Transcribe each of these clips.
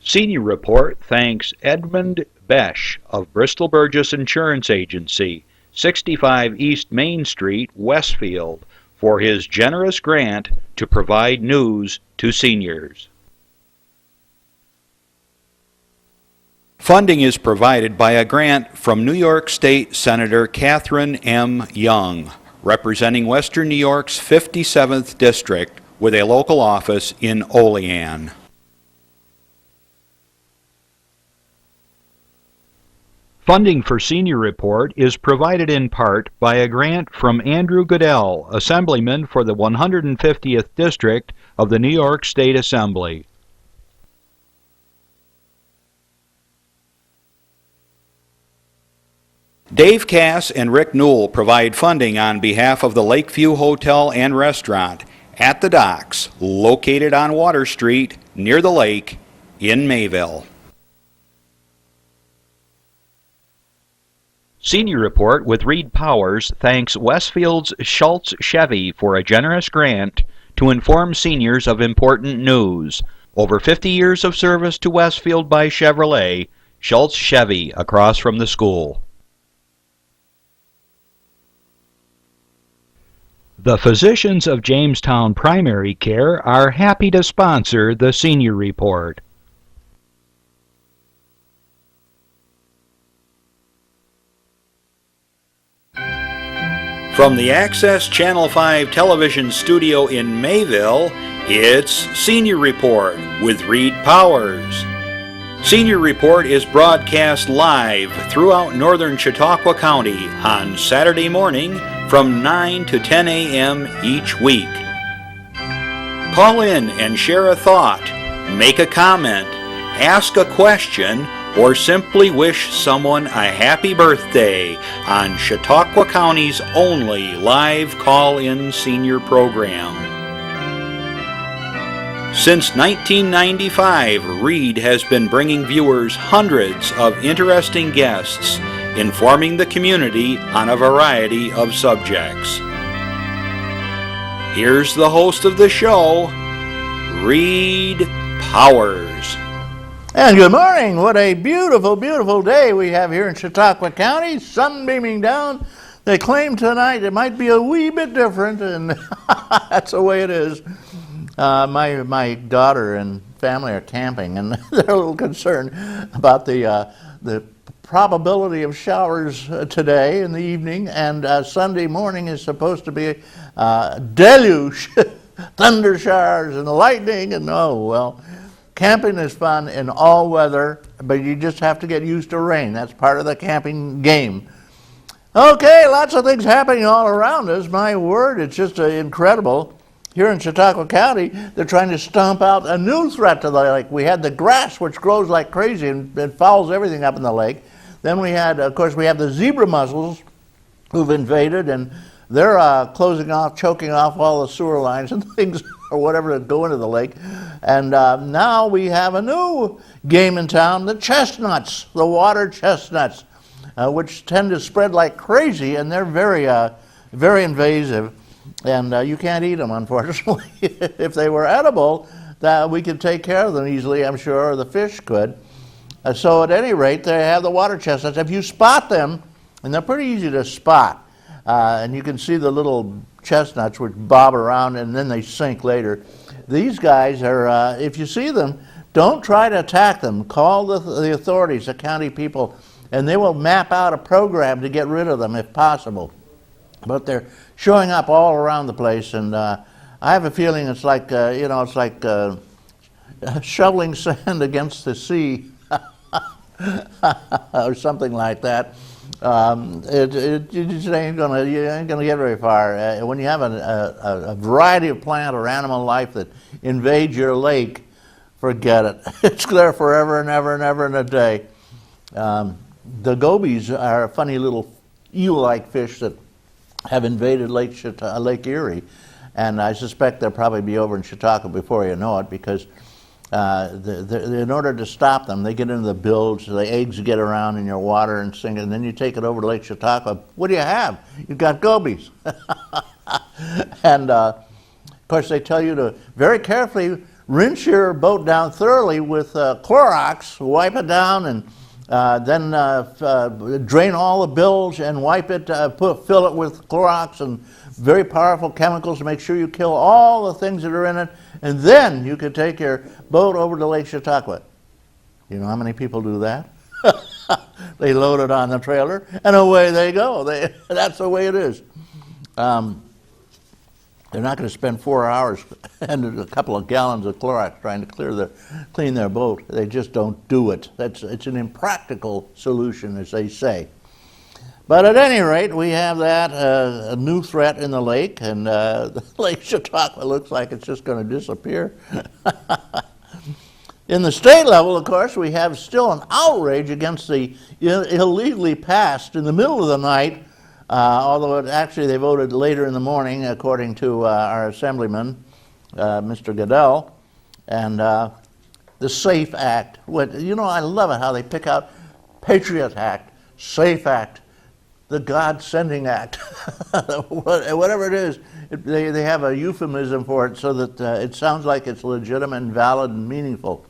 Senior Report thanks Edmund Besch of Bristol Burgess Insurance Agency, 65 East Main Street, Westfield, for his generous grant to provide news to seniors. Funding is provided by a grant from New York State Senator Catherine M. Young, representing Western New York's 57th District with a local office in Olean. Funding for Senior Report is provided in part by a grant from Andrew Goodell, Assemblyman for the 150th District of the New York State Assembly. Dave Cass and Rick Newell provide funding on behalf of the Lakeview Hotel and Restaurant at the Docks, located on Water Street near the lake in Mayville. Senior Report with Reed Powers thanks Westfield's Schultz Chevy for a generous grant to inform seniors of important news. Over 50 years of service to Westfield by Chevrolet, Schultz Chevy across from the school. The physicians of Jamestown Primary Care are happy to sponsor the Senior Report. From the Access Channel 5 television studio in Mayville, it's Senior Report with Reed Powers. Senior Report is broadcast live throughout northern Chautauqua County on Saturday morning from 9 to 10 a.m. each week. Call in and share a thought, make a comment, ask a question, or simply wish someone a happy birthday on Chautauqua County's only live call-in senior program. Since 1995, Reed has been bringing viewers hundreds of interesting guests, informing the community on a variety of subjects. Here's the host of the show, Reed Powers. And good morning. What a beautiful, beautiful day we have here in Chautauqua County. Sun beaming down. They claim tonight it might be a wee bit different, and that's the way it is. My daughter and family are camping, and they're a little concerned about the probability of showers today in the evening, and Sunday morning is supposed to be a deluge, thunder showers and lightning, and oh well. Camping is fun in all weather, but you just have to get used to rain. That's part of the camping game. Okay, lots of things happening all around us. My word, it's just incredible. Here in Chautauqua County, they're trying to stomp out a new threat to the lake. We had the grass, which grows like crazy and it fouls everything up in the lake. Then we had, of course, we have the zebra mussels who've invaded, and they're closing off, choking off all the sewer lines and things or whatever that go into the lake. And now we have a new game in town, the chestnuts, the water chestnuts, which tend to spread like crazy, and they're very invasive. And you can't eat them, unfortunately. If they were edible, that we could take care of them easily, I'm sure, or the fish could. So at any rate, they have the water chestnuts. If you spot them, and they're pretty easy to spot, and you can see the little chestnuts which bob around and then they sink later. These guys are, if you see them, don't try to attack them. Call the authorities, the county people, and they will map out a program to get rid of them if possible. But they're showing up all around the place, and I have a feeling it's like, it's like shoveling sand against the sea or something like that. It just ain't gonna get very far. When you have a variety of plant or animal life that invades your lake, forget it. It's there forever and ever and ever and a day. The gobies are a funny little eel-like fish that have invaded Lake Erie, and I suspect they'll probably be over in Chautauqua before you know it, because in order to stop them, they get into the bilge, the eggs get around in your water and sink, and then you take it over to Lake Chautauqua. What do you have? You've got gobies. And of course they tell you to very carefully rinse your boat down thoroughly with Clorox, wipe it down, and then drain all the bilge and wipe it, fill it with Clorox and very powerful chemicals to make sure you kill all the things that are in it, and then you could take your boat over to Lake Chautauqua. You know how many people do that? They load it on the trailer, and away they go. That's the way it is. They're not going to spend 4 hours and a couple of gallons of Clorox trying to clean their boat. They just don't do it. It's an impractical solution, as they say. But at any rate, we have that, a new threat in the lake, and Lake Chautauqua looks like it's just going to disappear. In the state level, of course, we have still an outrage against the illegally passed in the middle of the night, although actually they voted later in the morning, according to our assemblyman, Mr. Goodell, and the SAFE Act. You know, I love it how they pick out Patriot Act, SAFE Act, the God-sending Act, whatever it is. They have a euphemism for it so that it sounds like it's legitimate and valid and meaningful.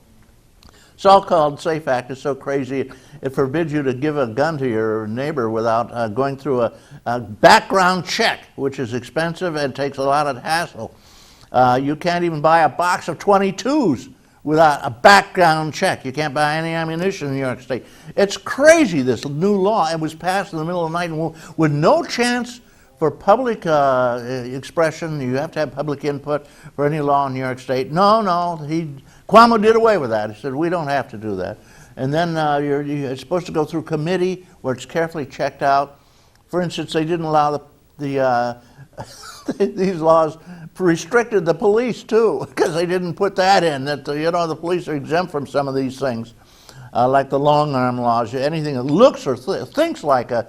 So-called SAFE Act is so crazy, it forbids you to give a gun to your neighbor without going through a background check, which is expensive and takes a lot of hassle. You can't even buy a box of 22s without a background check. You can't buy any ammunition in New York State. It's crazy, this new law. It was passed in the middle of the night with no chance for public expression. You have to have public input for any law in New York State. No, Cuomo did away with that. He said, we don't have to do that. And then you're supposed to go through committee where it's carefully checked out. For instance, they didn't allow these laws restricted the police too, because they didn't put that in, that the police are exempt from some of these things, like the long arm laws. Anything that looks or thinks like a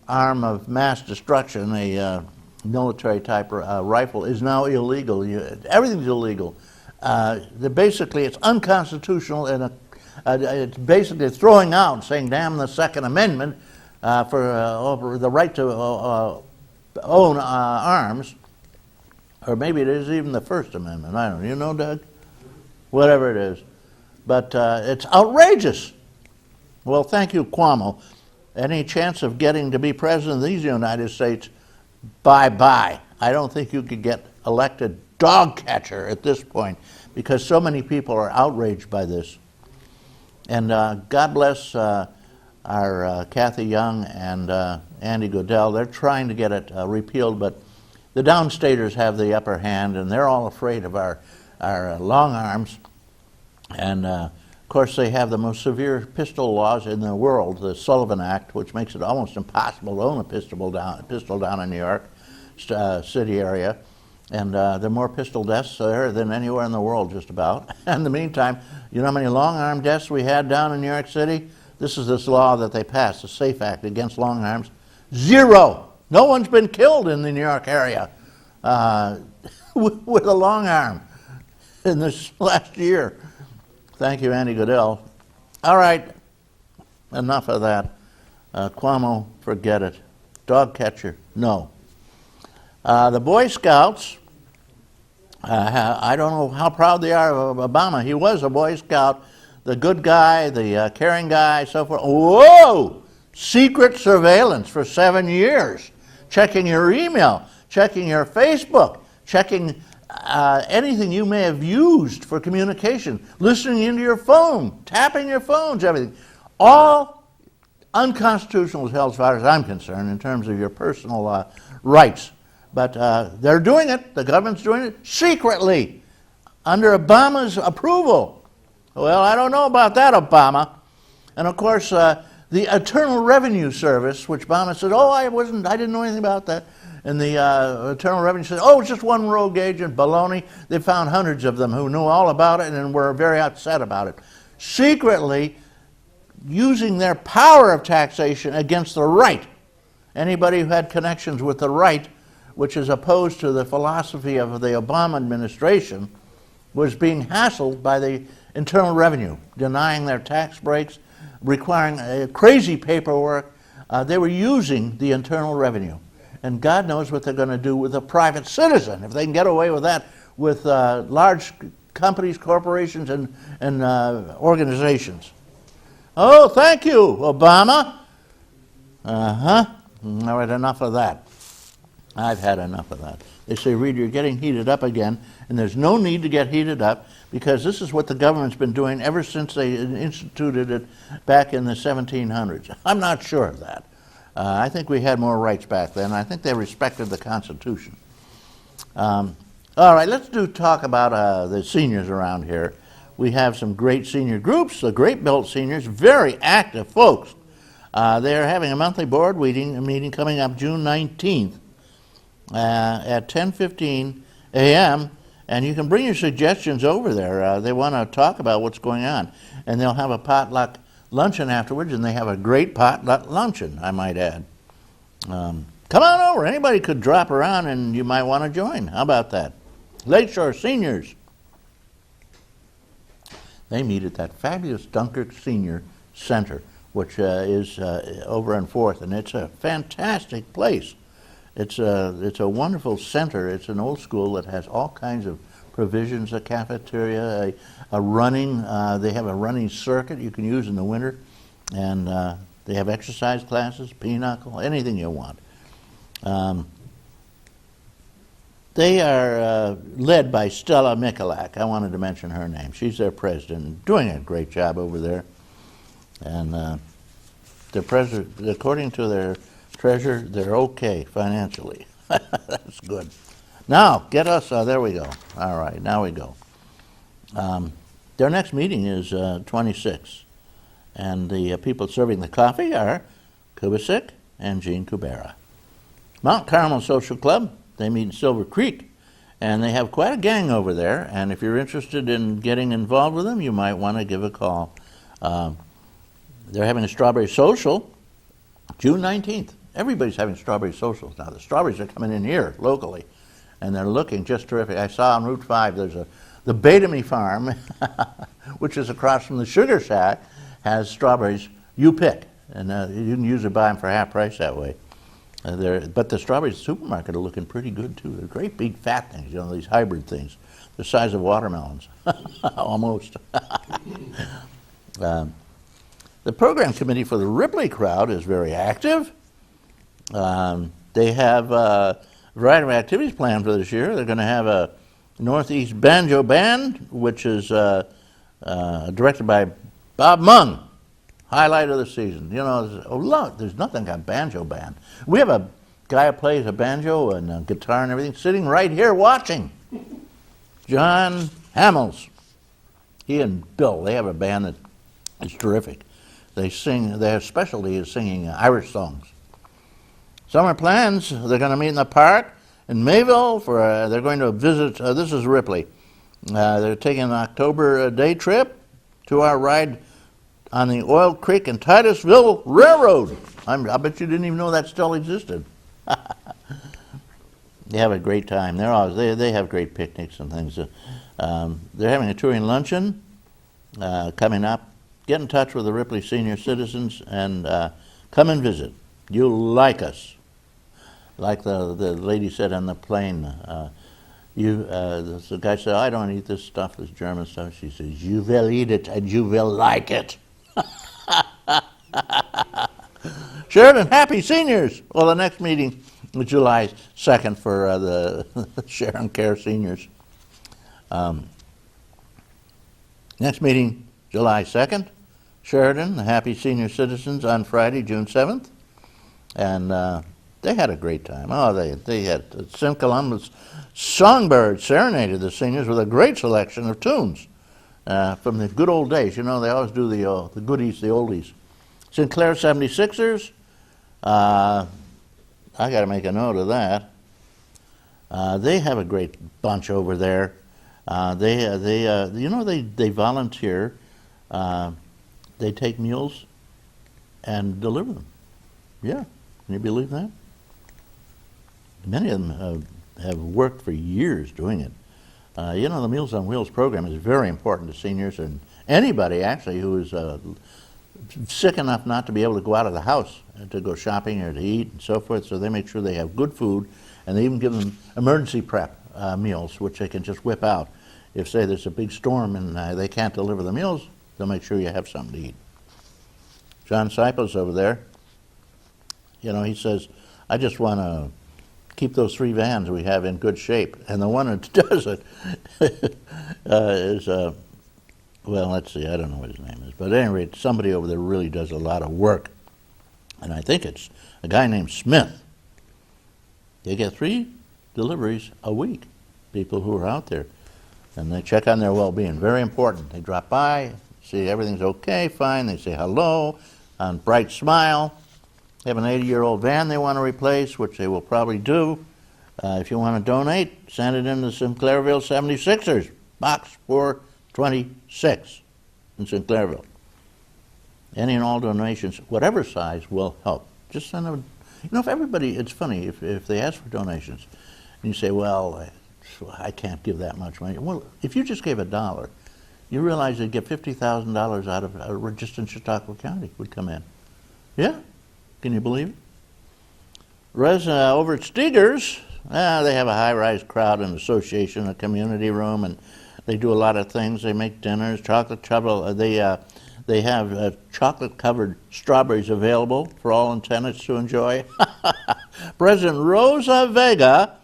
arm of mass destruction, a military type rifle, is now illegal. Everything's illegal. Basically, it's unconstitutional, and it's basically throwing out, saying damn the Second Amendment for the right to own arms, or maybe it is even the First Amendment. I don't know. You know, Doug? Whatever it is. But it's outrageous. Well, thank you, Cuomo. Any chance of getting to be president of these United States, bye-bye. I don't think you could get elected dog catcher at this point because so many people are outraged by this. And God bless our Kathy Young and Andy Goodell. They're trying to get it repealed, but the downstaters have the upper hand, and they're all afraid of our long arms. And of course, they have the most severe pistol laws in the world, the Sullivan Act, which makes it almost impossible to own a pistol down in New York City area. And there are more pistol deaths there than anywhere in the world, just about. In the meantime, you know how many long-arm deaths we had down in New York City? This law that they passed, the SAFE Act against long arms. 0. No one's been killed in the New York area with a long arm in this last year. Thank you, Andy Goodell. All right, enough of that. Cuomo, forget it. Dog catcher, no. The Boy Scouts, I don't know how proud they are of Obama. He was a Boy Scout, the good guy, the caring guy, so forth. Whoa! Secret surveillance for 7 years. Checking your email, checking your Facebook, checking anything you may have used for communication, listening into your phone, tapping your phones, everything. All unconstitutional as far as I'm concerned in terms of your personal rights. But they're doing it, the government's doing it secretly, under Obama's approval. Well, I don't know about that, Obama. And of course, the Internal Revenue Service, which Obama said, I didn't know anything about that. And the Internal Revenue said, it's just one rogue agent, baloney. They found hundreds of them who knew all about it and were very upset about it. Secretly using their power of taxation against the right. Anybody who had connections with the right, which is opposed to the philosophy of the Obama administration, was being hassled by the Internal Revenue, denying their tax breaks, requiring crazy paperwork. They were using the Internal Revenue. And God knows what they're going to do with a private citizen. If they can get away with that with large companies, corporations, and organizations. Oh, thank you, Obama. Uh-huh. All right, enough of that. I've had enough of that. They say, Reed, you're getting heated up again, and there's no need to get heated up because this is what the government's been doing ever since they instituted it back in the 1700s. I'm not sure of that. I think we had more rights back then. I think they respected the Constitution. All right, let's talk about the seniors around here. We have some great senior groups, the Great Belt seniors, very active folks. They're having a monthly board meeting coming up June 19th at 10:15 a.m., and you can bring your suggestions over there. They want to talk about what's going on, and they'll have a potluck luncheon afterwards, and they have a great potluck luncheon, I might add. Come on over. Anybody could drop around, and you might want to join. How about that? Lakeshore Seniors. They meet at that fabulous Dunkirk Senior Center, which is over on 4th, and it's a fantastic place. It's a wonderful center. It's an old school that has all kinds of provisions, a cafeteria, a running, they have a running circuit you can use in the winter, and they have exercise classes, pinochle, anything you want. They are led by Stella Mikulak. I wanted to mention her name. She's their president, doing a great job over there. And the president, according to their treasurer, they're okay financially. That's good. Now, get us, there we go. All right, now we go. Their next meeting is 26. And the people serving the coffee are Kubasik and Jean Kubera. Mount Carmel Social Club, they meet in Silver Creek, and they have quite a gang over there, and if you're interested in getting involved with them, you might want to give a call. They're having a strawberry social June 19th. Everybody's having strawberry socials now. The strawberries are coming in here locally, and they're looking just terrific. I saw on Route 5 there's the Betamy Farm, which is across from the Sugar Shack, has strawberries you pick, and you can usually buy them for half price that way. But the strawberries at the supermarket are looking pretty good too. They're great big fat things, these hybrid things, the size of watermelons, almost. The program committee for the Ripley crowd is very active. They have a variety of activities planned for this year. They're going to have a Northeast Banjo Band, which is directed by Bob Mung. Highlight of the season. There's nothing like a banjo band. We have a guy who plays a banjo and a guitar and everything sitting right here watching. John Hamels. He and Bill, they have a band that is terrific. They sing, their specialty is singing Irish songs. Summer plans, they're going to meet in the park in Mayville they're going to visit, this is Ripley. They're taking an October day trip, 2-hour ride on the Oil Creek and Titusville Railroad. I bet you didn't even know that still existed. They have a great time. They have great picnics and things. They're having a touring luncheon coming up. Get in touch with the Ripley senior citizens and come and visit. You'll like us. Like the lady said on the plane, the guy said, I don't eat this stuff, this German stuff. She says, you will eat it and you will like it. Sheridan, happy seniors. Well, the next meeting is July 2nd for the Sheridan Care seniors. Next meeting, July 2nd. Sheridan, the happy senior citizens on Friday, June 7th. And they had a great time. Oh, they had St. Columbus Songbird serenaded the seniors with a great selection of tunes. From the good old days. They always do the goodies, the oldies. St. Clair 76ers, I got to make a note of that. They have a great bunch over there. They volunteer. They take meals and deliver them. Yeah, can you believe that? Many of them have worked for years doing it. The Meals on Wheels program is very important to seniors and anybody actually who is sick enough not to be able to go out of the house to go shopping or to eat and so forth. So they make sure they have good food, and they even give them emergency prep meals, which they can just whip out. If, say, there's a big storm and they can't deliver the meals, they'll make sure you have something to eat. John Sipos over there, you know, he says, I just want to keep those 3 vans we have in good shape. And the one that does it is, well, let's see, I don't know what his name is. But at any rate, somebody over there really does a lot of work. And I think it's a guy named Smith. They get 3 deliveries a week, people who are out there. And they check on their well-being, very important. They drop by, see everything's okay, fine. They say hello, bright smile. They have an 80-year-old van they want to replace, which they will probably do. If you want to donate, send it in to Sinclairville 76ers, Box 426 in Sinclairville. Any and all donations, whatever size, will help. Just send them. You know, if everybody, it's funny, if they ask for donations, and you say, well, I can't give that much money. Well, if you just gave $1, you realize you'd get $50,000 out of just in Chautauqua County would come in. Yeah? Can you believe it? Over at Steger's, they have a high-rise crowd and association, a community room, and they do a lot of things. They make dinners, chocolate trouble. They have chocolate-covered strawberries available for all tenants to enjoy. President Rosa Vega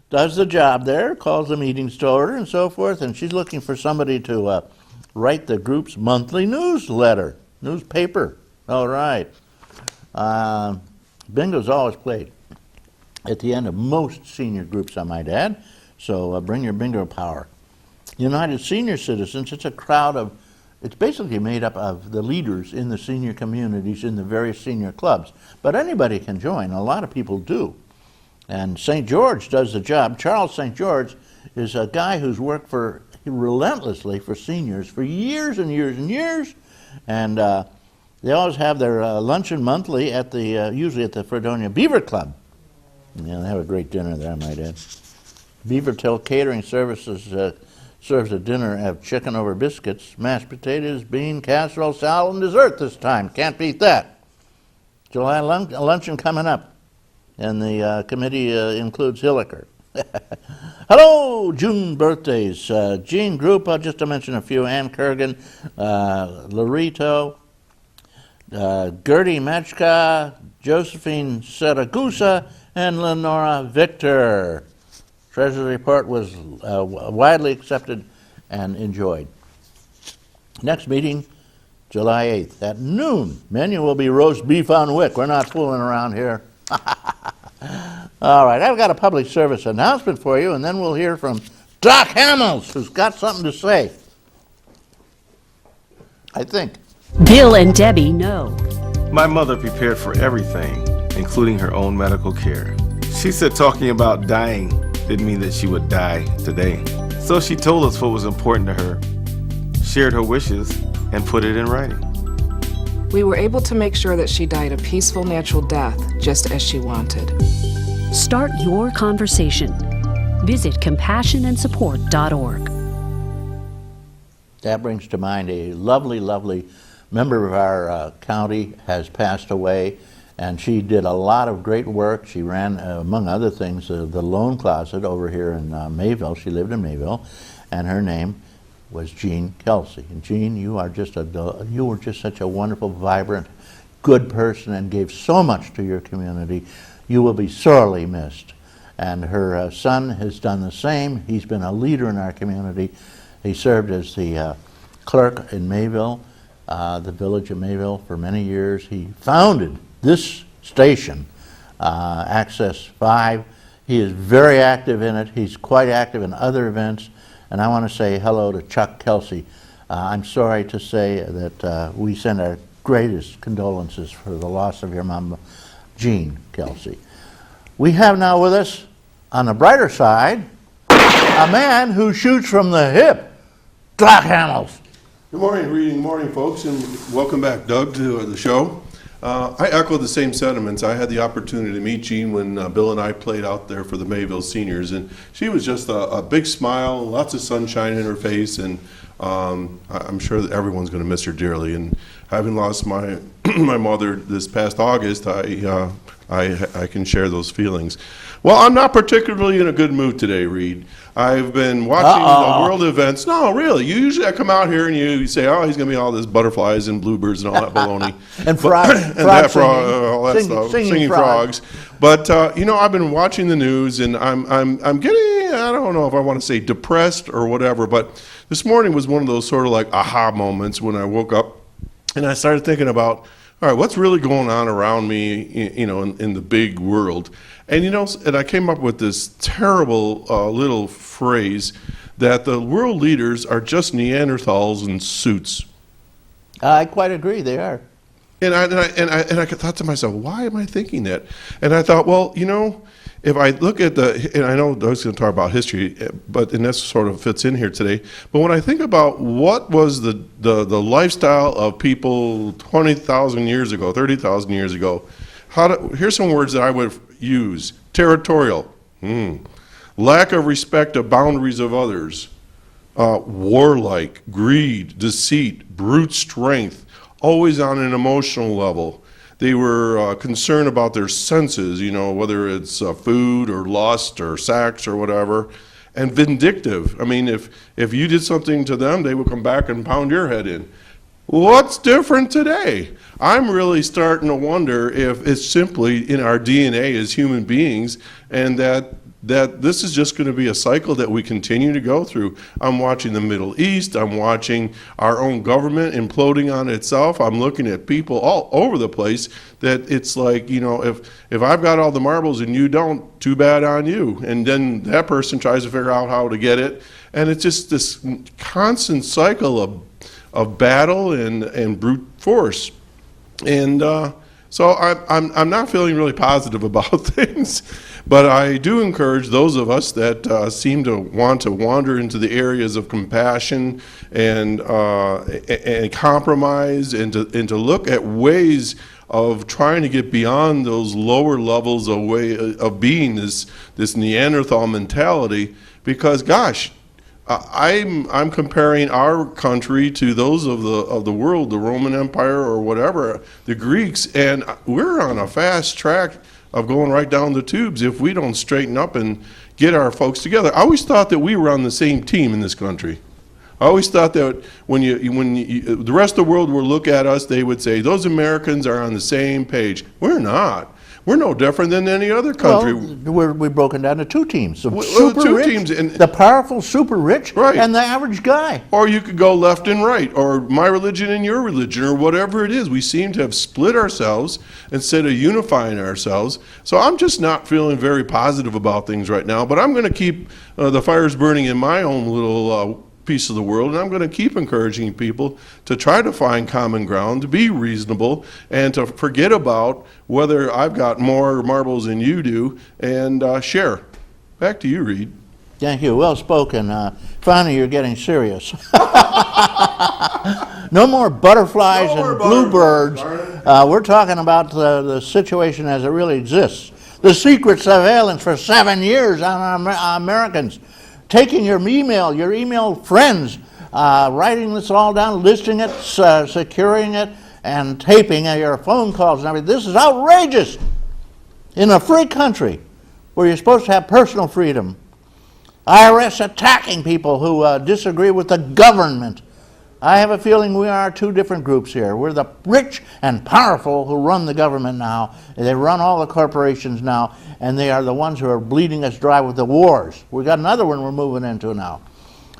does the job there, calls the meetings to order and so forth, and she's looking for somebody to write the group's monthly newspaper. All right. Bingo's always played at the end of most senior groups, I might add, so bring your bingo power. United Senior Citizens, it's a crowd of, it's basically made up of the leaders in the senior communities in the various senior clubs, but anybody can join. A lot of people do. And St. George does the job. Charles St. George is a guy who's worked relentlessly for seniors for years and years and years, and they always have their luncheon monthly at the usually at the Fredonia Beaver Club. Yeah, they have a great dinner there, I might add. Beavertail Catering Services serves a dinner of chicken over biscuits, mashed potatoes, bean casserole, salad, and dessert this time. Can't beat that. July luncheon coming up, and the committee includes Hilliker. Hello, June birthdays. Jean Group, just to mention a few: Ann Kurgan, Larito, Gertie Machka, Josephine Saragusa, and Lenora Victor. Treasury report was widely accepted and enjoyed. Next meeting, July 8th at noon. Menu will be roast beef on wick. We're not fooling around here. All right, I've got a public service announcement for you, and then we'll hear from Doc Hamels, who's got something to say. I think. Bill and Debbie know. My mother prepared for everything, including her own medical care. She said talking about dying didn't mean that she would die today. So she told us what was important to her, shared her wishes, and put it in writing. We were able to make sure that she died a peaceful, natural death, just as she wanted. Start your conversation. Visit compassionandsupport.org. That brings to mind a lovely, lovely member of our county has passed away, and she did a lot of great work. She ran, among other things, the Loan Closet over here in Mayville. She lived in Mayville, and her name was Jean Kelsey. And Jean, you were just such a wonderful, vibrant, good person, and gave so much to your community. You will be sorely missed. And her son has done the same. He's been a leader in our community. He served as the clerk in Mayville, the village of Mayville, for many years. He founded this station, Access 5. He is very active in it. He's quite active in other events. And I want to say hello to Chuck Kelsey. I'm sorry to say that we send our greatest condolences for the loss of your mom, Jean Kelsey. We have now with us, on the brighter side, a man who shoots from the hip, Doc Hamels. Good morning, folks, and welcome back, Doug, to the show. I echo the same sentiments. I had the opportunity to meet Jean when Bill and I played out there for the Mayville Seniors, and she was just a big smile, lots of sunshine in her face, and I'm sure that everyone's going to miss her dearly. And having lost my my mother this past August, I can share those feelings. Well, I'm not particularly in a good mood today, Reed. I've been watching the world events. No, really. Usually I come out here and you say, oh, he's going to be all this butterflies and bluebirds and all that baloney. And frogs. All that stuff. Singing frogs. But, I've been watching the news and I'm getting, I don't know if I want to say depressed or whatever, but this morning was one of those sort of like aha moments when I woke up and I started thinking about, all right, what's really going on around me, in the big world? And, and I came up with this terrible little phrase that the world leaders are just Neanderthals in suits. I quite agree, they are. And I thought to myself, why am I thinking that? And I thought, well, if I look at and I know Doug's going to talk about history, and that sort of fits in here today, but when I think about what was the lifestyle of people 20,000 years ago, 30,000 years ago, here's some words that I would use. Territorial, lack of respect of boundaries of others, warlike, greed, deceit, brute strength, always on an emotional level. They were concerned about their senses, whether it's food or lust or sex or whatever, and vindictive. I mean, if you did something to them, they would come back and pound your head in. What's different today? I'm really starting to wonder if it's simply in our DNA as human beings, and that this is just going to be a cycle that we continue to go through. I'm watching the Middle East. I'm watching our own government imploding on itself. I'm looking at people all over the place that it's like, if I've got all the marbles and you don't, too bad on you. And then that person tries to figure out how to get it. And it's just this constant cycle of battle and brute force. And so I'm not feeling really positive about things. But I do encourage those of us that seem to want to wander into the areas of compassion and compromise and to look at ways of trying to get beyond those lower levels of being this Neanderthal mentality. Because, gosh, I'm comparing our country to those of the world, the Roman Empire or whatever, the Greeks, and we're on a fast track of going right down the tubes if we don't straighten up and get our folks together. I always thought that we were on the same team in this country. I always thought that when the rest of the world would look at us, they would say, those Americans are on the same page. We're not. We're no different than any other country. Well, we're broken down to two teams. The teams, the powerful, super rich, right, and the average guy. Or you could go left and right, or my religion and your religion, or whatever it is. We seem to have split ourselves instead of unifying ourselves. So I'm just not feeling very positive about things right now, but I'm going to keep the fires burning in my own little piece of the world, and I'm going to keep encouraging people to try to find common ground, to be reasonable, and to forget about whether I've got more marbles than you do, and share. Back to you, Reed. Thank you. Well spoken. Finally, you're getting serious. No more butterflies and bluebirds. We're talking about the situation as it really exists. The secret surveillance for 7 years on Americans. Taking your email friends, writing this all down, listing it, securing it, and taping your phone calls and everything. This is outrageous. In a free country where you're supposed to have personal freedom. IRS attacking people who disagree with the government. I have a feeling we are two different groups here. We're the rich and powerful who run the government now. They run all the corporations now, and they are the ones who are bleeding us dry with the wars. We've got another one we're moving into now.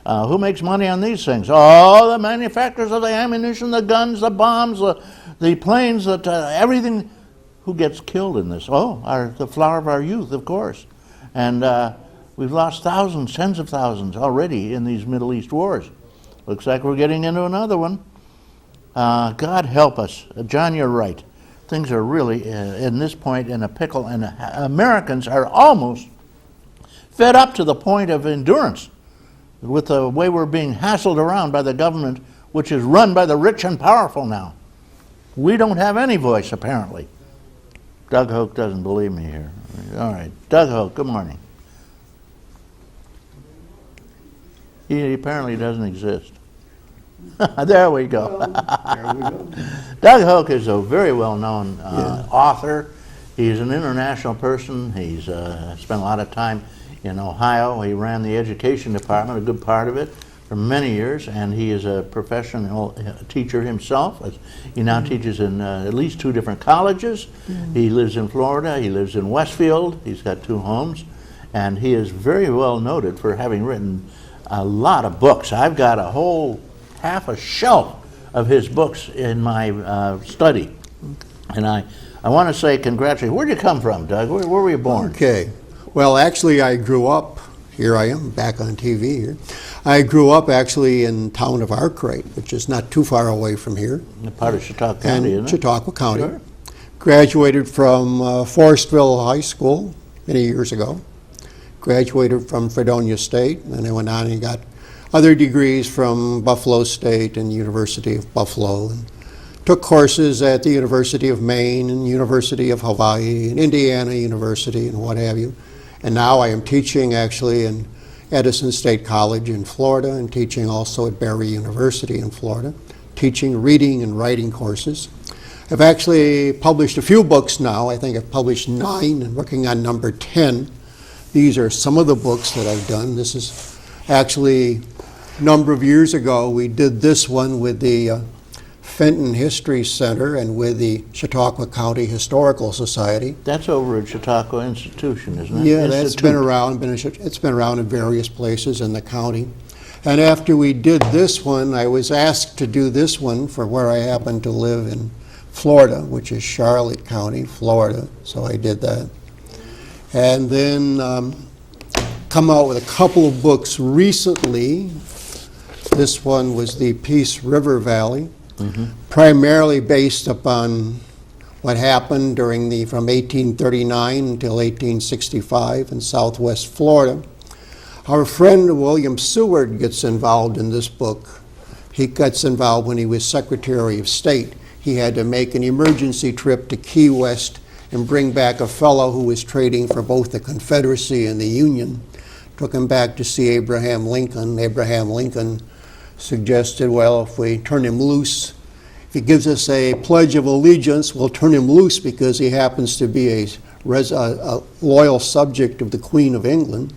Who makes money on these things? Oh, the manufacturers of the ammunition, the guns, the bombs, the planes, everything. Who gets killed in this? Oh, the flower of our youth, of course. And we've lost thousands, tens of thousands already in these Middle East wars. Looks like we're getting into another one. God help us. John, you're right. Things are really, in this point, in a pickle, and Americans are almost fed up to the point of endurance with the way we're being hassled around by the government, which is run by the rich and powerful now. We don't have any voice, apparently. Doug Houck doesn't believe me here. All right. Doug Houck, good morning. He apparently doesn't exist. There we go. There we go. Doug Houck is a very well-known author. He's an international person. He's spent a lot of time in Ohio. He ran the education department, a good part of it, for many years, and he is a professional teacher himself. He now teaches in at least 2 different colleges. He lives in Florida. He lives in Westfield. He's got 2 homes, and he is very well noted for having written a lot of books. I've got a whole half a shelf of his books in my study, and I want to say congratulations. Where'd you come from, Doug? Where were you born? Okay. Well, actually, I grew up, here I am, back on TV here. I grew up actually in town of Arkwright, which is not too far away from here. A part of Chautauqua County, isn't it? Chautauqua County. Sure. Graduated from Forestville High School many years ago. Graduated from Fredonia State, and I went on and got other degrees from Buffalo State and University of Buffalo. And took courses at the University of Maine and University of Hawaii and Indiana University and what have you. And now I am teaching actually in Edison State College in Florida and teaching also at Barry University in Florida, teaching reading and writing courses. I've actually published a few books now. I think I've published 9 and working on number 10. These are some of the books that I've done. This is actually a number of years ago. We did this one with the Fenton History Center and with the Chautauqua County Historical Society. That's over at Chautauqua Institution, isn't it? Yeah, that's been around. It's been around in various places in the county. And after we did this one, I was asked to do this one for where I happen to live in Florida, which is Charlotte County, Florida. So I did that. And then come out with a couple of books recently. This one was the Peace River Valley. Primarily based upon what happened from 1839 until 1865 in Southwest Florida. Our friend William Seward gets involved in this book. He gets involved when he was Secretary of State. He had to make an emergency trip to Key West and bring back a fellow who was trading for both the Confederacy and the Union. Took him back to see Abraham Lincoln. Abraham Lincoln suggested, well, if we turn him loose, if he gives us a pledge of allegiance, we'll turn him loose because he happens to be a loyal subject of the Queen of England.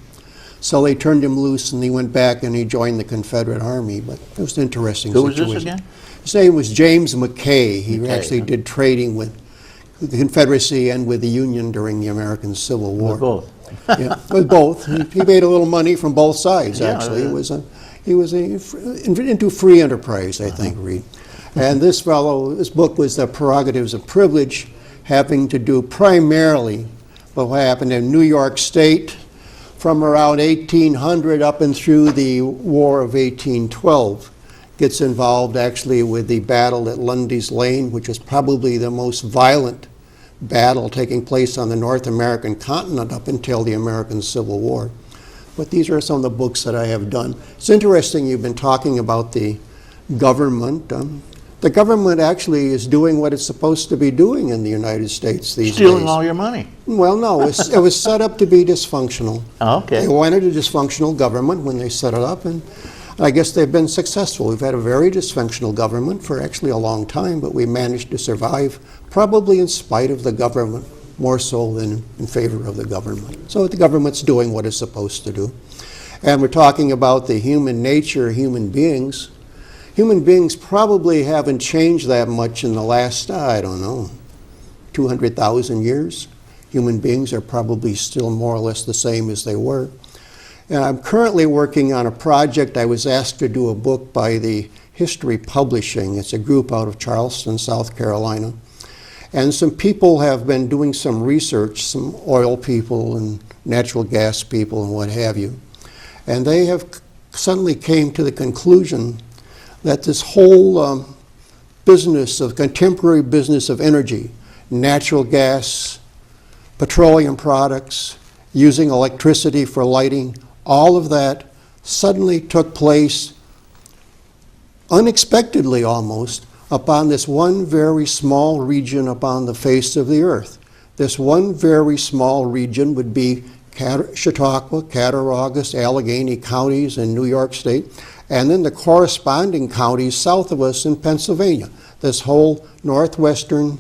So they turned him loose and he went back and he joined the Confederate Army. But it was an interesting situation. Who was this again? His name was James McKay. He actually did trading with the Confederacy and with the Union during the American Civil War. With both. Yeah, with both. He made a little money from both sides, actually. He was into free enterprise, I think, Reed. And this book was The Prerogatives of Privilege, having to do primarily with what happened in New York State from around 1800 up and through the War of 1812. Gets involved actually with the battle at Lundy's Lane, which was probably the most violent battle taking place on the North American continent up until the American Civil War. But these are some of the books that I have done. It's interesting you've been talking about the government. The government actually is doing what it's supposed to be doing in the United States these days. Stealing all your money. Well, no, it was set up to be dysfunctional. Okay. They wanted a dysfunctional government when they set it up, and I guess they've been successful. We've had a very dysfunctional government for actually a long time, but we managed to survive, probably in spite of the government, more so than in favor of the government. So the government's doing what it's supposed to do. And we're talking about the human nature, human beings. Human beings probably haven't changed that much in the last, 200,000 years. Human beings are probably still more or less the same as they were. And I'm currently working on a project. I was asked to do a book by the History Publishing. It's a group out of Charleston, South Carolina. And some people have been doing some research, some oil people and natural gas people and what have you. And they have suddenly came to the conclusion that this whole contemporary business of energy, natural gas, petroleum products, using electricity for lighting, all of that suddenly took place unexpectedly almost upon this one very small region upon the face of the earth. This one very small region would be Chautauqua, Cattaraugus, Allegheny counties in New York State, and then the corresponding counties south of us in Pennsylvania. This whole northwestern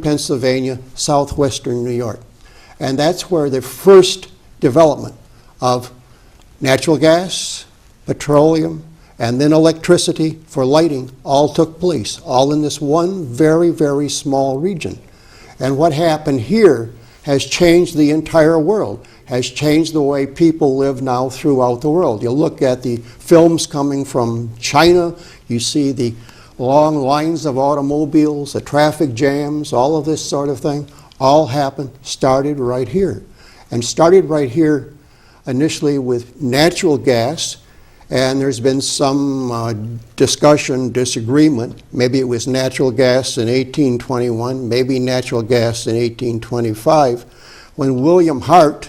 Pennsylvania, southwestern New York. And that's where the first development of natural gas, petroleum, and then electricity for lighting all took place, all in this one very, very small region. And what happened here has changed the entire world, has changed the way people live now throughout the world. You look at the films coming from China, you see the long lines of automobiles, the traffic jams, all of this sort of thing, all happened, started right here. And started right here initially with natural gas, and there's been some discussion, disagreement. Maybe it was natural gas in 1821, maybe natural gas in 1825, when William Houck,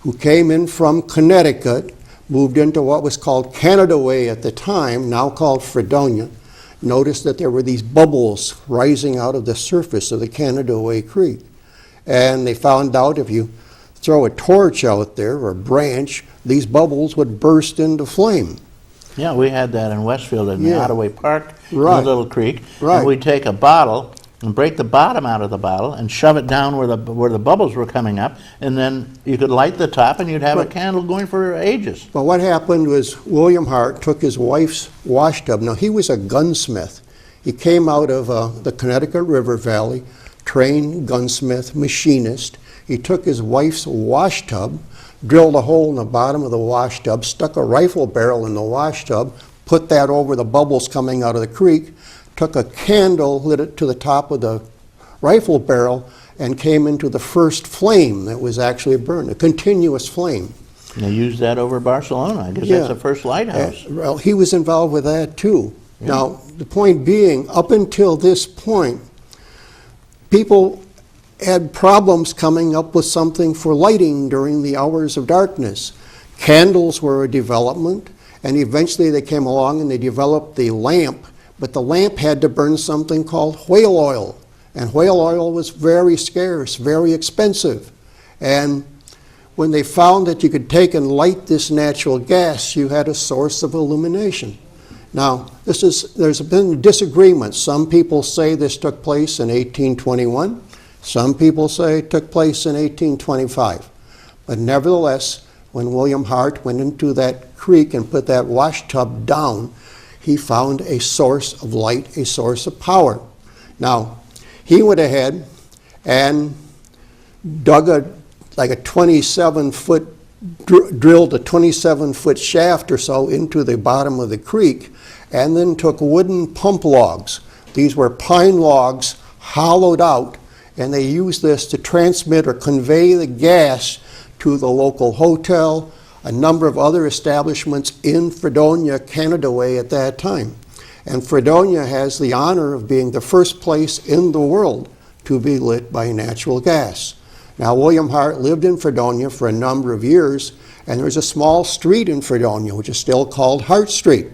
who came in from Connecticut, moved into what was called Canada Way at the time, now called Fredonia, noticed that there were these bubbles rising out of the surface of the Canada Way Creek. And they found out if you throw a torch out there or a branch, these bubbles would burst into flame. Yeah, we had that in Westfield in the Yeah. Ottaway Park, Right. in the little creek. Right. And we'd take a bottle and break the bottom out of the bottle and shove it down where the bubbles were coming up, and then you could light the top and you'd have a Right. candle going for ages. But what happened was William Houck took his wife's wash tub. Now, he was a gunsmith. He came out of the Connecticut River Valley, trained gunsmith, machinist. He took his wife's wash tub, drilled a hole in the bottom of the wash tub, stuck a rifle barrel in the wash tub, put that over the bubbles coming out of the creek, took a candle, lit it to the top of the rifle barrel, and came into the first flame that was actually burned, a continuous flame. And they used that over Barcelona. I guess Yeah. that's the first lighthouse. Well, he was involved with that too. Now, the point being, up until this point, people had problems coming up with something for lighting during the hours of darkness. Candles were a development, and eventually they came along and they developed the lamp, but the lamp had to burn something called whale oil, and whale oil was very scarce, very expensive. And when they found that you could take and light this natural gas, you had a source of illumination. Now, there's been disagreements. Some people say this took place in 1821. Some people say it took place in 1825. But nevertheless, when William Houck went into that creek and put that wash tub down, he found a source of light, a source of power. Now, he went ahead and dug drilled a 27-foot shaft or so into the bottom of the creek, and then took wooden pump logs. These were pine logs hollowed out, and they used this to transmit or convey the gas to the local hotel, a number of other establishments in Fredonia, Canada Way at that time. And Fredonia has the honor of being the first place in the world to be lit by natural gas. Now, William Houck lived in Fredonia for a number of years, and there's a small street in Fredonia, which is still called Hart Street.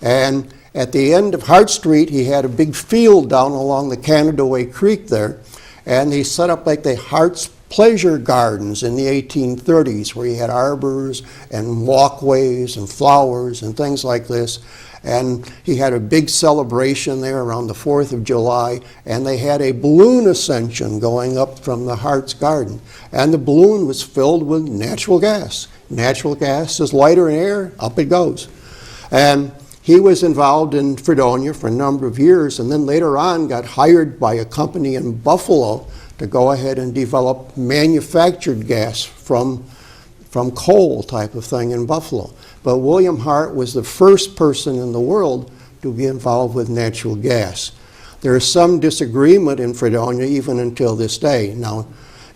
And at the end of Hart Street, he had a big field down along the Canada Way Creek there, and he set up like the Hart's Pleasure Gardens in the 1830s, where he had arbors and walkways and flowers and things like this. And he had a big celebration there around the 4th of July, and they had a balloon ascension going up from the Hart's Garden. And the balloon was filled with natural gas. Natural gas is lighter in air, up it goes. And he was involved in Fredonia for a number of years, and then later on got hired by a company in Buffalo to go ahead and develop manufactured gas from coal type of thing in Buffalo. But William Houck was the first person in the world to be involved with natural gas. There is some disagreement in Fredonia even until this day. Now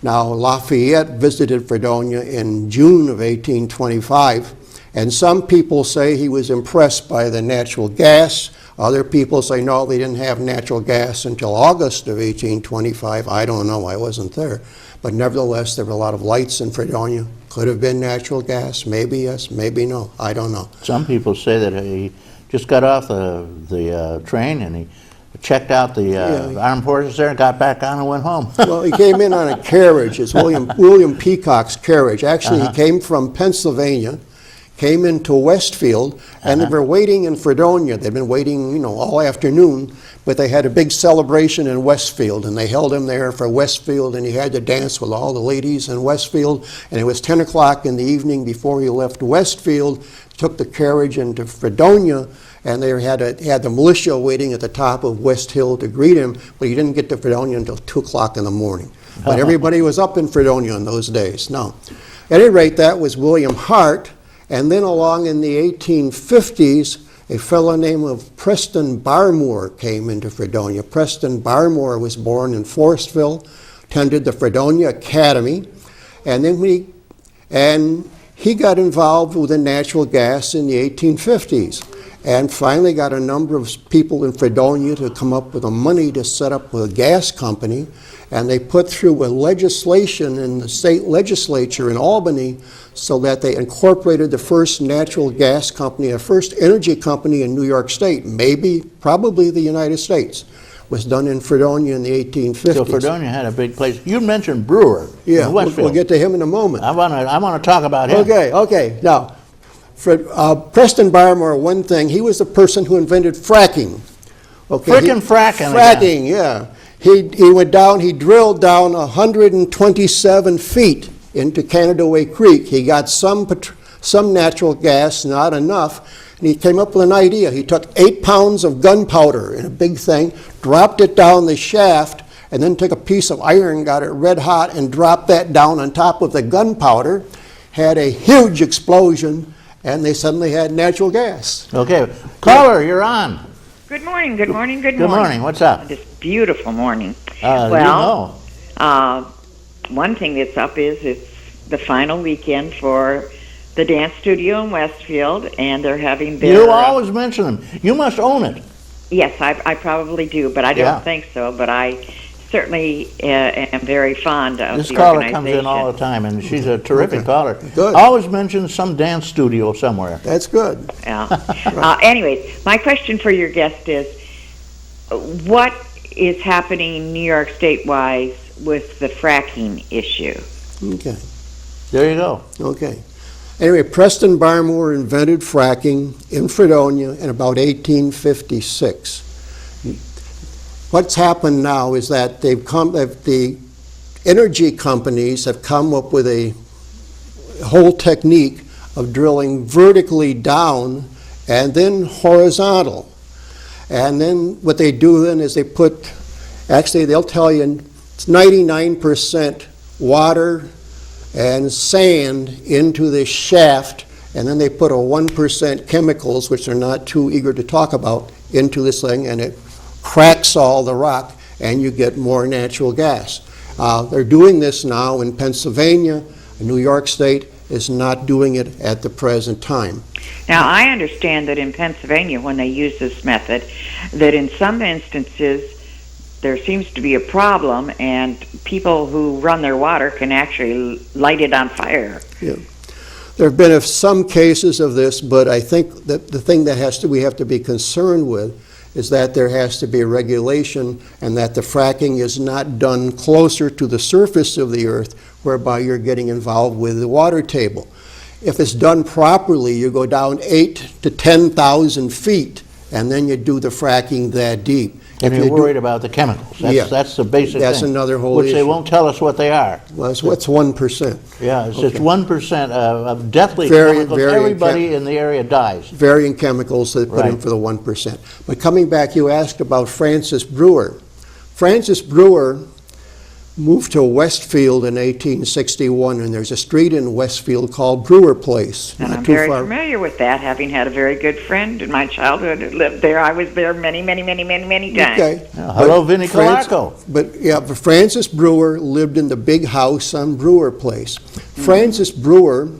Lafayette visited Fredonia in June of 1825, and some people say he was impressed by the natural gas. Other people say, no, they didn't have natural gas until August of 1825. I don't know, I wasn't there. But nevertheless, there were a lot of lights in Fredonia. Could have been natural gas, maybe yes, maybe no, I don't know. Some people say that he just got off the train and he checked out the armed forces there, got back on and went home. Well, he came in on a carriage. It's William Peacock's carriage. Actually, he came from Pennsylvania, came into Westfield, and they were waiting in Fredonia. They'd been waiting, all afternoon, but they had a big celebration in Westfield, and they held him there for Westfield, and he had to dance with all the ladies in Westfield, and it was 10 o'clock in the evening before he left Westfield, took the carriage into Fredonia, and they had the militia waiting at the top of West Hill to greet him, but he didn't get to Fredonia until 2 o'clock in the morning. But everybody was up in Fredonia in those days. Now, at any rate, that was William Hart, and then along in the 1850s, a fellow named Preston Barmore came into Fredonia. Preston Barmore was born in Forestville, attended the Fredonia Academy, and then he got involved with the natural gas in the 1850s. And finally got a number of people in Fredonia to come up with the money to set up a gas company. And they put through a legislation in the state legislature in Albany so that they incorporated the first natural gas company, the first energy company in New York State, probably the United States. Was done in Fredonia in the 1850s. So Fredonia had a big place. You mentioned Brewer. Yeah, in Westfield. we'll get to him in a moment. I want to talk about him. Okay. Now, Preston Barmore, one thing, he was the person who invented fracking. Fracking. Fracking, yeah. He went down, he drilled down 127 feet into Canadaway Creek. He got some natural gas, not enough, and he came up with an idea. He took 8 pounds of gunpowder in a big thing, dropped it down the shaft, and then took a piece of iron, got it red hot, and dropped that down on top of the gunpowder, had a huge explosion, and they suddenly had natural gas. Okay. Caller, you're on. Good morning. Good morning. Good morning. What's up? This beautiful morning. Well, one thing that's up is it's the final weekend for the dance studio in Westfield, and they're having their... You always mention them. You must own it. Yes, I probably do, but I don't think so. But I certainly am very fond of this the caller organization. comes in all the time, and she's a terrific caller. Good. Always mentions some dance studio somewhere. That's good. Yeah. Anyways, my question for your guest is, what is happening New York State-wise with the fracking issue? Okay. There you go. Okay. Anyway, Preston Barmore invented fracking in Fredonia in about 1856. What's happened now is that the energy companies have come up with a whole technique of drilling vertically down and then horizontal. And then what they do then is they'll tell you it's 99% water and sand into the shaft, and then they put a 1% chemicals, which they're not too eager to talk about, into this thing, and it cracks all the rock, and you get more natural gas. They're doing this now in Pennsylvania. New York State is not doing it at the present time. Now, I understand that in Pennsylvania, when they use this method, that in some instances there seems to be a problem, and people who run their water can actually light it on fire. Yeah. There have been some cases of this, but I think that the thing that we have to be concerned with is that there has to be a regulation, and that the fracking is not done closer to the surface of the earth, whereby you're getting involved with the water table. If it's done properly, you go down 8,000 to 10,000 feet, and then you do the fracking that deep. And you're worried about the chemicals. That's the basic thing. That's another whole which issue. They won't tell us what they are. Well, it's 1%. Yeah, it's 1% of deathly chemicals. Everybody in the area dies. Varying chemicals that put in for the 1%. But coming back, you asked about Francis Brewer. Francis Brewer moved to Westfield in 1861, and there's a street in Westfield called Brewer Place. And I'm very familiar with that, having had a very good friend in my childhood who lived there. I was there many times. Okay. Hello, Vinnie Calarco. But Francis Brewer lived in the big house on Brewer Place. Francis Brewer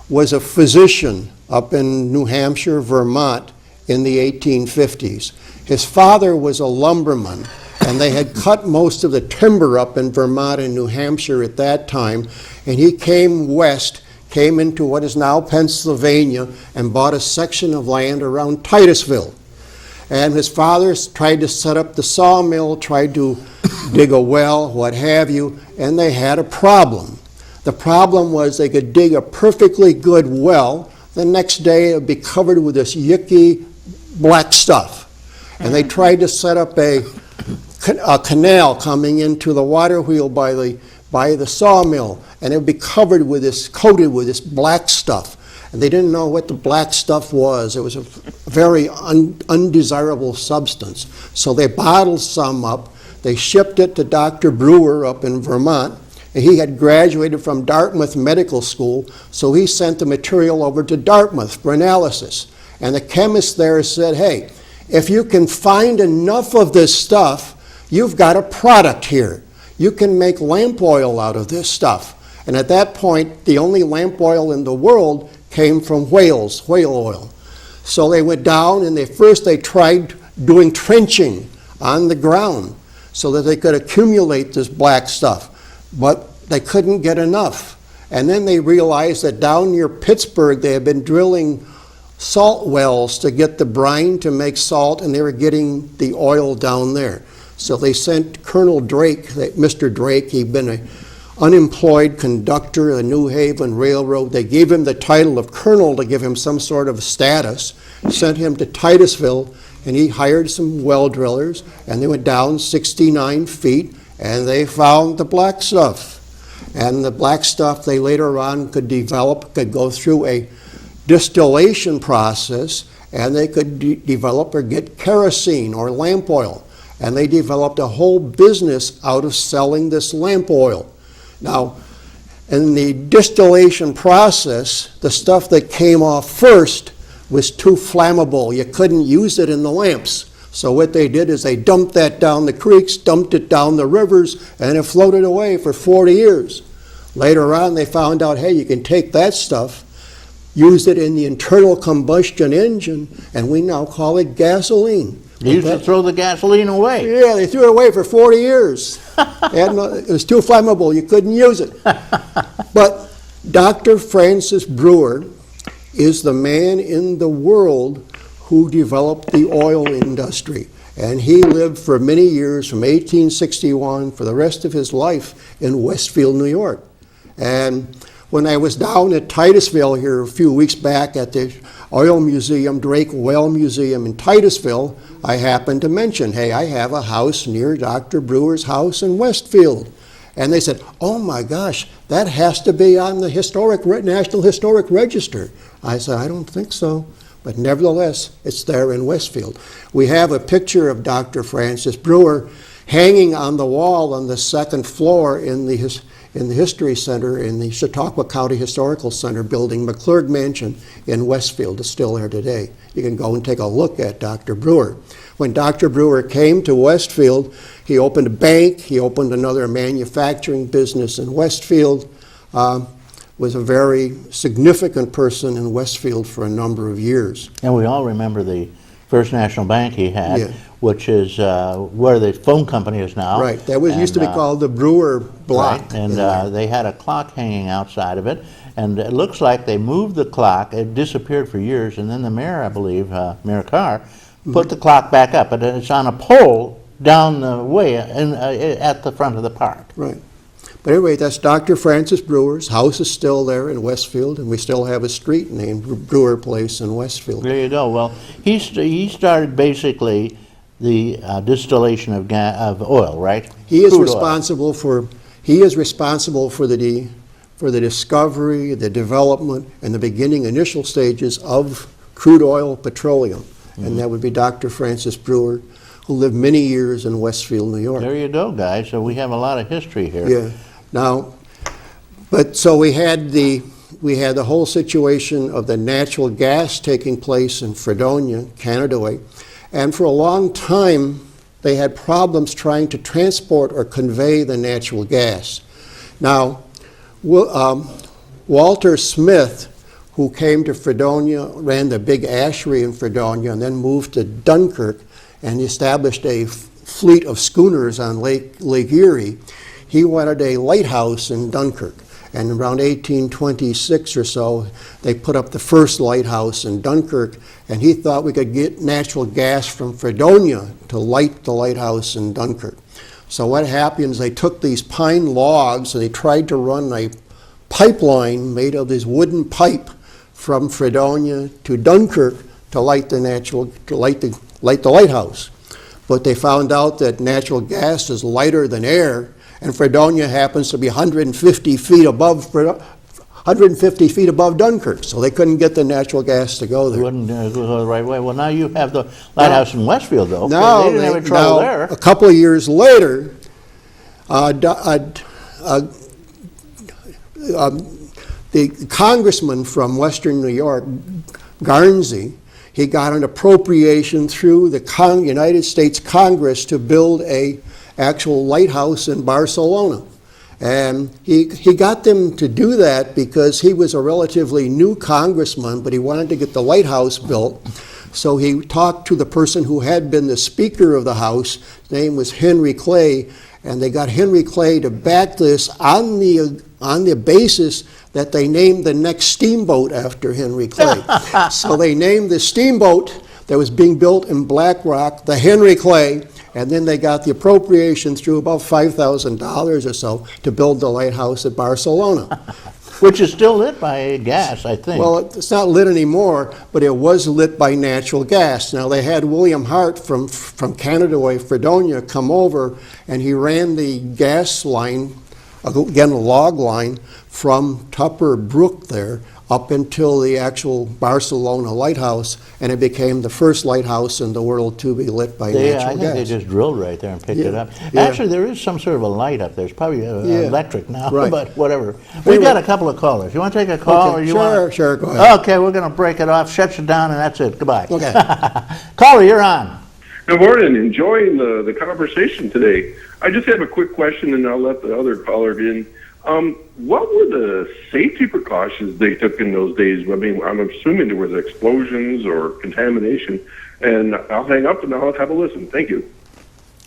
was a physician up in New Hampshire, Vermont in the 1850s. His father was a lumberman, and they had cut most of the timber up in Vermont and New Hampshire at that time, and he came west, came into what is now Pennsylvania, and bought a section of land around Titusville. And his father tried to set up the sawmill, tried to dig a well, what have you, and they had a problem. The problem was they could dig a perfectly good well. The next day it would be covered with this yucky black stuff. And they tried to set up a canal coming into the water wheel by the sawmill, and it would be coated with this black stuff. And they didn't know what the black stuff was. It was a very undesirable substance. So they bottled some up. They shipped it to Dr. Brewer up in Vermont. And he had graduated from Dartmouth Medical School, so he sent the material over to Dartmouth for analysis. And the chemist there said, hey, if you can find enough of this stuff, you've got a product here. You can make lamp oil out of this stuff. And at that point, the only lamp oil in the world came from whale oil. So they went down and they tried doing trenching on the ground so that they could accumulate this black stuff. But they couldn't get enough. And then they realized that down near Pittsburgh, they had been drilling salt wells to get the brine to make salt, and they were getting the oil down there. So they sent Colonel Drake, Mr. Drake, he'd been an unemployed conductor of the New Haven Railroad. They gave him the title of colonel to give him some sort of status, sent him to Titusville, and he hired some well drillers, and they went down 69 feet, and they found the black stuff. And the black stuff they later on could go through a distillation process, and they could develop or get kerosene or lamp oil. And they developed a whole business out of selling this lamp oil. Now, in the distillation process, the stuff that came off first was too flammable. You couldn't use it in the lamps. So what they did is they dumped that down the creeks, dumped it down the rivers, and it floated away for 40 years. Later on, they found out, hey, you can take that stuff, use it in the internal combustion engine, and we now call it gasoline. They used to throw the gasoline away. Yeah, they threw it away for 40 years. It was too flammable, you couldn't use it. But Dr. Francis Brewer is the man in the world who developed the oil industry. And he lived for many years, from 1861 for the rest of his life, in Westfield, New York. And when I was down at Titusville here a few weeks back at the Oil Museum, Drake Well Museum in Titusville, I happened to mention, hey, I have a house near Dr. Brewer's house in Westfield. And they said, oh my gosh, that has to be on the National Historic Register. I said, I don't think so. But nevertheless, it's there in Westfield. We have a picture of Dr. Francis Brewer hanging on the wall on the second floor in the History Center in the Chautauqua County Historical Center building, McClurg Mansion in Westfield. It's still there today. You can go and take a look at Dr. Brewer. When Dr. Brewer came to Westfield, he opened a bank, he opened another manufacturing business in Westfield, was a very significant person in Westfield for a number of years. And we all remember the First National Bank he had, Yeah. which is where the phone company is now. Right, that used to be called the Brewer Block. Right. And they had a clock hanging outside of it, and it looks like they moved the clock. It disappeared for years, and then the mayor, I believe, Mayor Carr, put the clock back up, and it's on a pole down the way at the front of the park. Right. But anyway, that's Dr. Francis Brewer's house is still there in Westfield, and we still have a street named Brewer Place in Westfield. There you go. Well, he started basically the distillation of oil, right? He is Crude responsible for the discovery, the development, and the beginning initial stages of crude oil petroleum. And that would be Dr. Francis Brewer, who lived many years in Westfield, New York. There you go, guys. So we have a lot of history here. Yeah. Now, but so we had the whole situation of the natural gas taking place in Fredonia, Canada, and for a long time they had problems trying to transport or convey the natural gas. Now, Walter Smith, who came to Fredonia, ran the big ashery in Fredonia, and then moved to Dunkirk and established a fleet of schooners on Lake Erie. He wanted a lighthouse in Dunkirk. And around 1826 or so, they put up the first lighthouse in Dunkirk, and he thought we could get natural gas from Fredonia to light the lighthouse in Dunkirk. So what happened is they took these pine logs and they tried to run a pipeline made of this wooden pipe from Fredonia to Dunkirk to light the lighthouse. But they found out that natural gas is lighter than air, and Fredonia happens to be 150 feet above Dunkirk, so they couldn't get the natural gas to go It there. wouldn't go the right way. Well, now you have the lighthouse in Westfield, though. Now, They didn't have any trouble there. a couple of years later, the congressman from Western New York, Garnsey, he got an appropriation through the United States Congress to build a actual lighthouse in Barcelona. And he got them to do that because he was a relatively new congressman, but he wanted to get the lighthouse built. So he talked to the person who had been the Speaker of the House. His name was Henry Clay, and they got Henry Clay to back this on the basis that they named the next steamboat after Henry Clay. So they named the steamboat that was being built in Black Rock the Henry Clay, and then they got the appropriation through about $5,000 or so to build the lighthouse at Barcelona. Which is still lit by gas, I think. Well, it's not lit anymore, but it was lit by natural gas. Now, they had William Hart from Canada, Fredonia, come over, and he ran the gas line, again, a log line, from Tupper Brook there up until the actual Barcelona lighthouse, and it became the first lighthouse in the world to be lit by natural gas. I think they just drilled right there and picked it up. Yeah. Actually, there is some sort of a light up there. It's probably electric now, Right. but whatever. We've got a couple of callers. You want to take a call? Okay, or you sure, go ahead. Okay, we're going to break it off, shut you down, and that's it. Goodbye. Okay. Caller, you're on. Good morning. Enjoying the conversation today. I just have a quick question, and I'll let the other caller in. What were the safety precautions they took in those days? I mean, I'm assuming there was explosions or contamination. And I'll hang up and I'll have a listen. Thank you.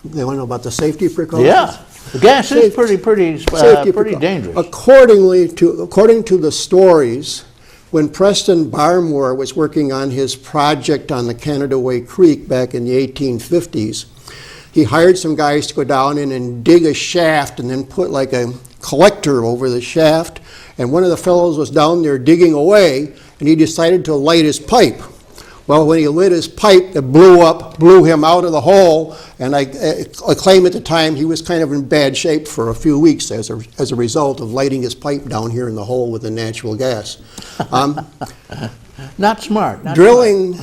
They want to know about the safety precautions? Yeah. The gas is pretty dangerous. According to the stories, when Preston Barmore was working on his project on the Canada Way Creek back in the 1850s, he hired some guys to go down in and dig a shaft and then put like a collector over the shaft, and one of the fellows was down there digging away, and he decided to light his pipe. Well, when he lit his pipe, it blew him out of the hole, and I claim at the time he was kind of in bad shape for a few weeks as a result of lighting his pipe down here in the hole with the natural gas. Not smart. Drilling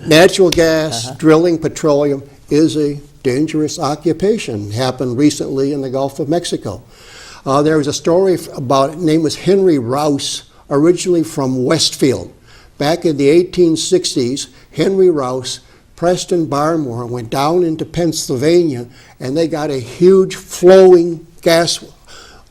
natural gas, drilling petroleum is a dangerous occupation. Happened recently in the Gulf of Mexico. There was a story about, his name was Henry Rouse, originally from Westfield. Back in the 1860s, Henry Rouse, Preston Barmore went down into Pennsylvania, and they got a huge flowing gas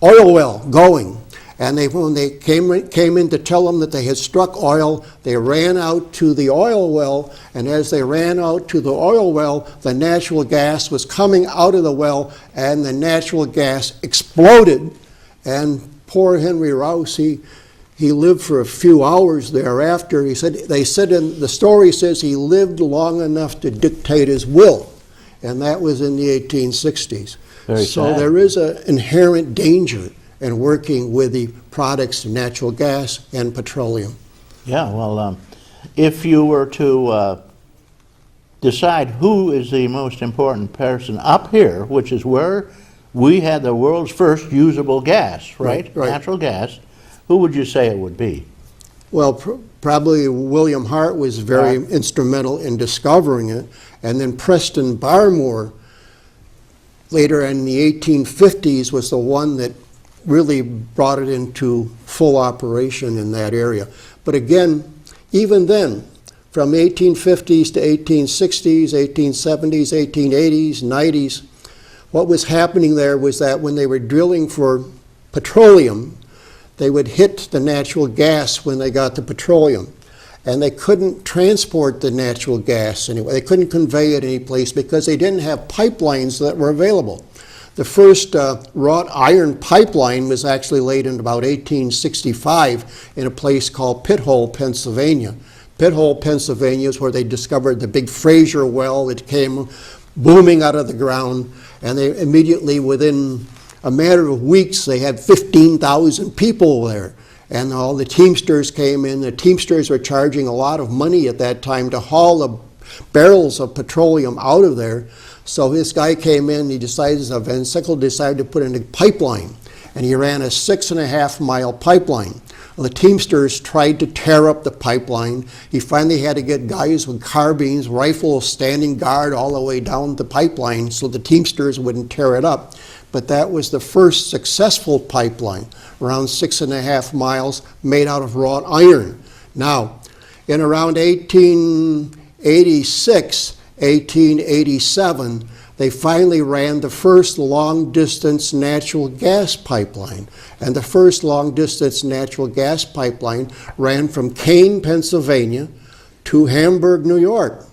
oil well going. And when they came in to tell them that they had struck oil, they ran out to the oil well, and as they ran out to the oil well, the natural gas was coming out of the well, and the natural gas exploded. And poor Henry Rouse, he lived for a few hours thereafter. The story says he lived long enough to dictate his will, and that was in the 1860s. So there is an inherent danger in working with the products of natural gas and petroleum. Yeah, well, if you were to decide who is the most important person up here, which is where we had the world's first usable gas, right? Natural gas, who would you say it would be? Well, probably William Hart was very instrumental in discovering it, and then Preston Barmore, later in the 1850s, was the one that really brought it into full operation in that area. But again, even then, from 1850s to 1860s, 1870s, 1880s, 90s, what was happening there was that when they were drilling for petroleum, they would hit the natural gas when they got the petroleum. And they couldn't transport the natural gas anyway. They couldn't convey it any place because they didn't have pipelines that were available. The first wrought iron pipeline was actually laid in about 1865 in a place called Pit Hole, Pennsylvania. Pit Hole, Pennsylvania is where they discovered the big Fraser well that came booming out of the ground, and they immediately, within a matter of weeks, they had 15,000 people there. And all the Teamsters came in. The Teamsters were charging a lot of money at that time to haul the barrels of petroleum out of there. So this guy came in, Van Sickle decided to put in a pipeline, and he ran a 6.5-mile pipeline. Well, the Teamsters tried to tear up the pipeline. He finally had to get guys with carbines, rifles, standing guard all the way down the pipeline so the Teamsters wouldn't tear it up. But that was the first successful pipeline, around 6.5 miles, made out of wrought iron. Now, in around 1886, 1887, they finally ran the first long-distance natural gas pipeline. And the first long-distance natural gas pipeline ran from Kane, Pennsylvania to Hamburg, New York.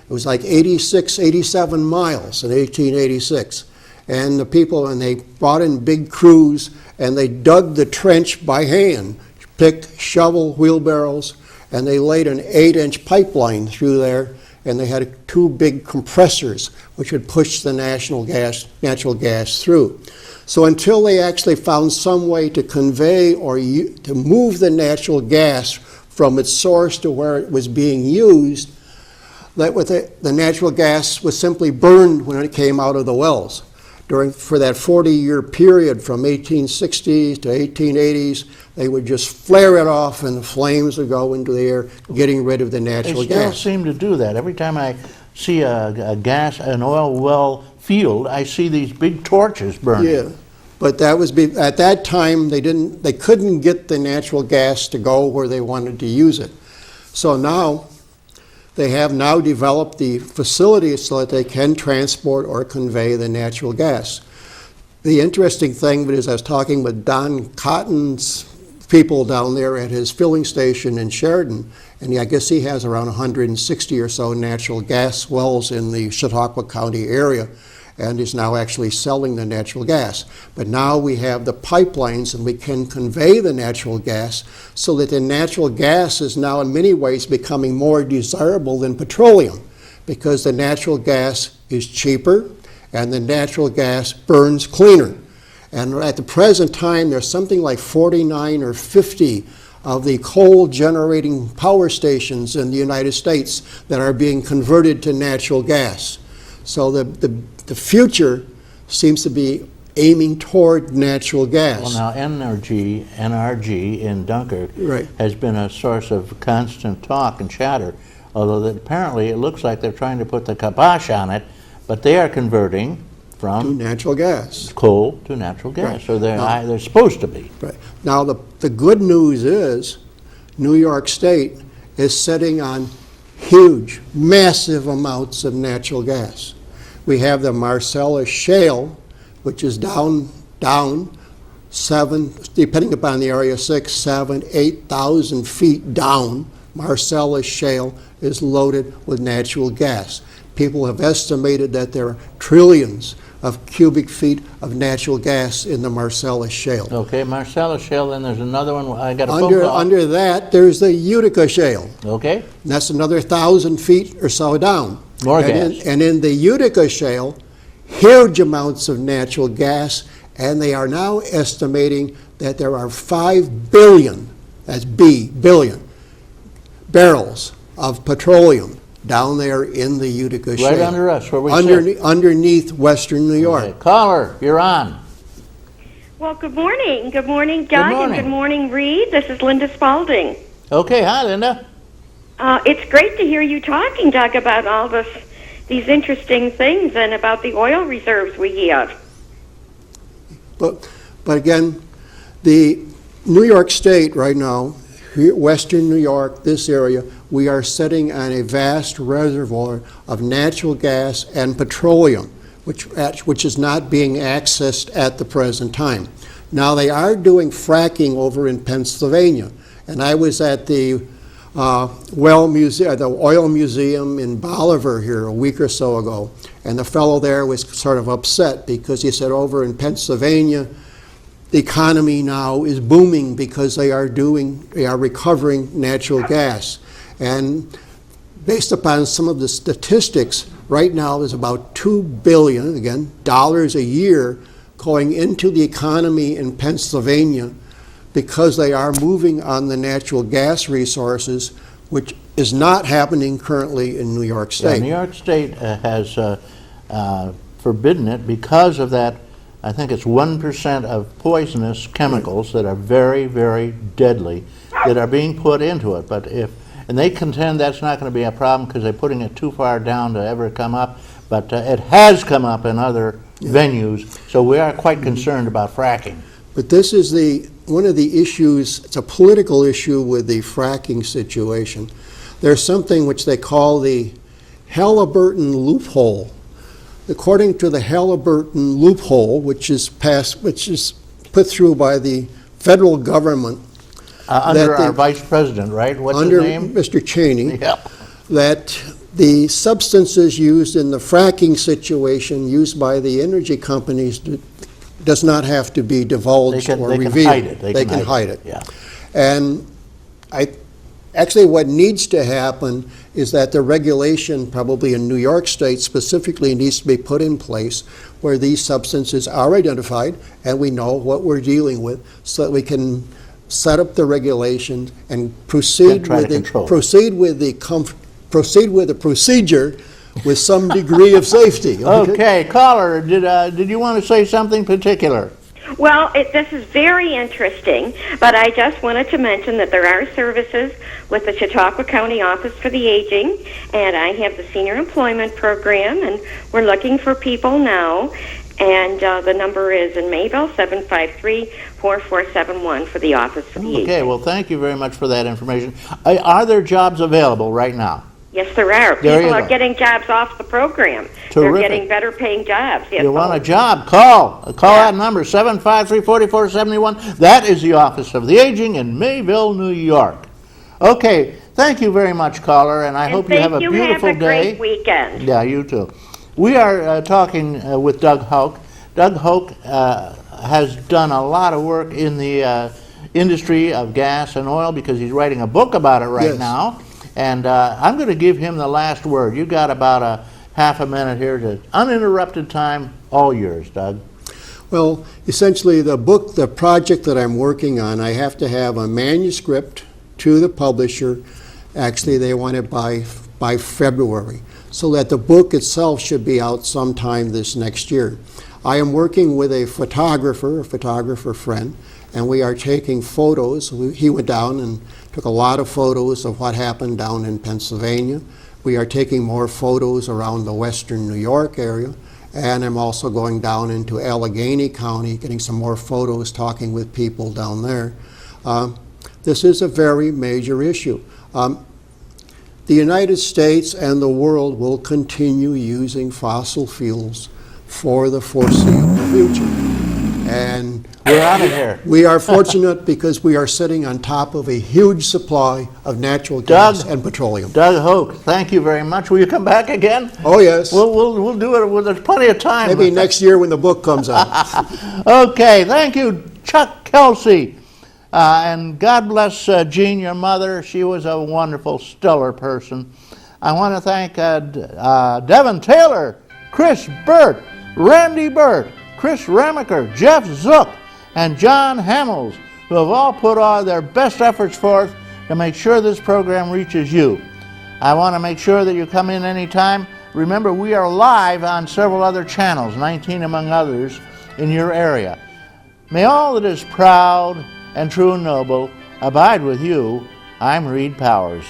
It was like 86, 87 miles in 1886. And the people, and they brought in big crews, and they dug the trench by hand, pick, shovel, wheelbarrows, and they laid an 8-inch pipeline through there, and they had 2 big compressors which would push the natural gas through. So until they actually found some way to convey or to move the natural gas from its source to where it was being used, the natural gas was simply burned when it came out of the wells. For that 40-year period from 1860s to 1880s, they would just flare it off and the flames would go into the air, getting rid of the natural gas. They still seem to do that. Every time I see an oil well field, I see these big torches burning. Yeah, but that was at that time they couldn't get the natural gas to go where they wanted to use it. So now they have now developed the facilities so that they can transport or convey the natural gas. The interesting thing is I was talking with Don Cotton's people down there at his filling station in Sheridan, and I guess he has around 160 or so natural gas wells in the Chautauqua County area, and is now actually selling the natural gas. But now we have the pipelines and we can convey the natural gas so that the natural gas is now in many ways becoming more desirable than petroleum because the natural gas is cheaper and the natural gas burns cleaner. And at the present time, there's something like 49 or 50 of the coal generating power stations in the United States that are being converted to natural gas. So the future seems to be aiming toward natural gas. Well, now NRG in Dunkirk Right. has been a source of constant talk and chatter, although that apparently it looks like they're trying to put the kibosh on it, but they are converting To from natural gas. coal to natural gas, Right. so Now- they're supposed to be. Right. Now, the good news is New York State is sitting on huge, massive amounts of natural gas. We have the Marcellus Shale, which is down 7, depending upon the area, 6, 7, 8,000 feet down. Marcellus Shale is loaded with natural gas. People have estimated that there are trillions of cubic feet of natural gas in the Marcellus Shale. Okay, Marcellus Shale, then there's another one, I got a phone call. Under that, there's the Utica Shale. Okay, And that's another 1,000 feet or so down. More and gas. And in the Utica Shale, huge amounts of natural gas, and they are now estimating that there are 5 billion, that's billion, barrels of petroleum down there in the Utica Shale. right under us, where we sit. Underneath western New York. Okay, caller, you're on. Well, good morning. Good morning, Doug, morning. and good morning, Reed. This is Linda Spalding. Okay, hi, Linda. It's great to hear you talking, Doug, about all these interesting things and about the oil reserves we have. But again, the New York State right now, western New York, this area, we are sitting on a vast reservoir of natural gas and petroleum, which is not being accessed at the present time. Now, they are doing fracking over in Pennsylvania, and I was at the the oil museum in Bolivar here a week or so ago, and the fellow there was sort of upset because he said over in Pennsylvania, the economy now is booming because they are recovering natural gas. And based upon some of the statistics, right now there's about $2 billion, again, dollars a year going into the economy in Pennsylvania because they are moving on the natural gas resources, which is not happening currently in New York State. Yeah, New York State has forbidden it because of that. I think it's 1% of poisonous chemicals that are very, very deadly that are being put into it. And they contend that's not going to be a problem because they're putting it too far down to ever come up. But it has come up in other venues, so we are quite concerned about fracking. But this is one of the issues. It's a political issue with the fracking situation. There's something which they call the Halliburton loophole. According to the Halliburton loophole, which is put through by the federal government, under our vice president, right? What's his name? Under Mr. Cheney. Yep. That the substances used in the fracking situation used by the energy companies does not have to be divulged or revealed. Can hide it. They can hide it. Yeah. And actually what needs to happen is that the regulation, probably in New York State specifically, needs to be put in place where these substances are identified and we know what we're dealing with so that we can set up the regulations and proceed with the procedure with some degree of safety. Okay, caller, did you want to say something particular? Well, this is very interesting, but I just wanted to mention that there are services with the Chautauqua County Office for the Aging, and I have the Senior Employment Program, and we're looking for people now. And the number is in Mayville, 753-4471 for the Office for the Aging. Okay, well, thank you very much for that information. Are there jobs available right now? Yes, there are. People are getting jobs off the program. Terrific. They're getting better paying jobs. Yes, you want a job? Call that number, 753-4471. That is the Office of the Aging in Mayville, New York. Okay, thank you very much, caller, and I hope you have a beautiful day. Have a great weekend. Yeah, you too. We are talking with Doug Houck. Doug Houck has done a lot of work in the industry of gas and oil because he's writing a book about it right now. And I'm going to give him the last word. You got about a half a minute here to uninterrupted time, all yours, Doug. Well, essentially the project that I'm working on, I have to have a manuscript to the publisher. Actually, they want it by February, so that the book itself should be out sometime this next year. I am working with a photographer friend, and we are taking photos. He went down and took a lot of photos of what happened down in Pennsylvania. We are taking more photos around the western New York area, and I'm also going down into Allegheny County, getting some more photos, talking with people down there. This is a very major issue. The United States and the world will continue using fossil fuels for the foreseeable future. And we're out of here. We are fortunate because we are sitting on top of a huge supply of natural gas and petroleum. Doug Houck, thank you very much. Will you come back again? Oh, yes. We'll do it. Well, there's plenty of time. Maybe next year when the book comes out. Okay, thank you, Chuck Kelsey. And God bless Jean, your mother. She was a wonderful, stellar person. I want to thank Devin Taylor, Chris Burt, Randy Burt, Chris Ramaker, Jeff Zook, and John Hamels, who have all put all their best efforts forth to make sure this program reaches you. I want to make sure that you come in anytime. Remember, we are live on several other channels, 19 among others, in your area. May all that is proud and true and noble abide with you. I'm Reed Powers.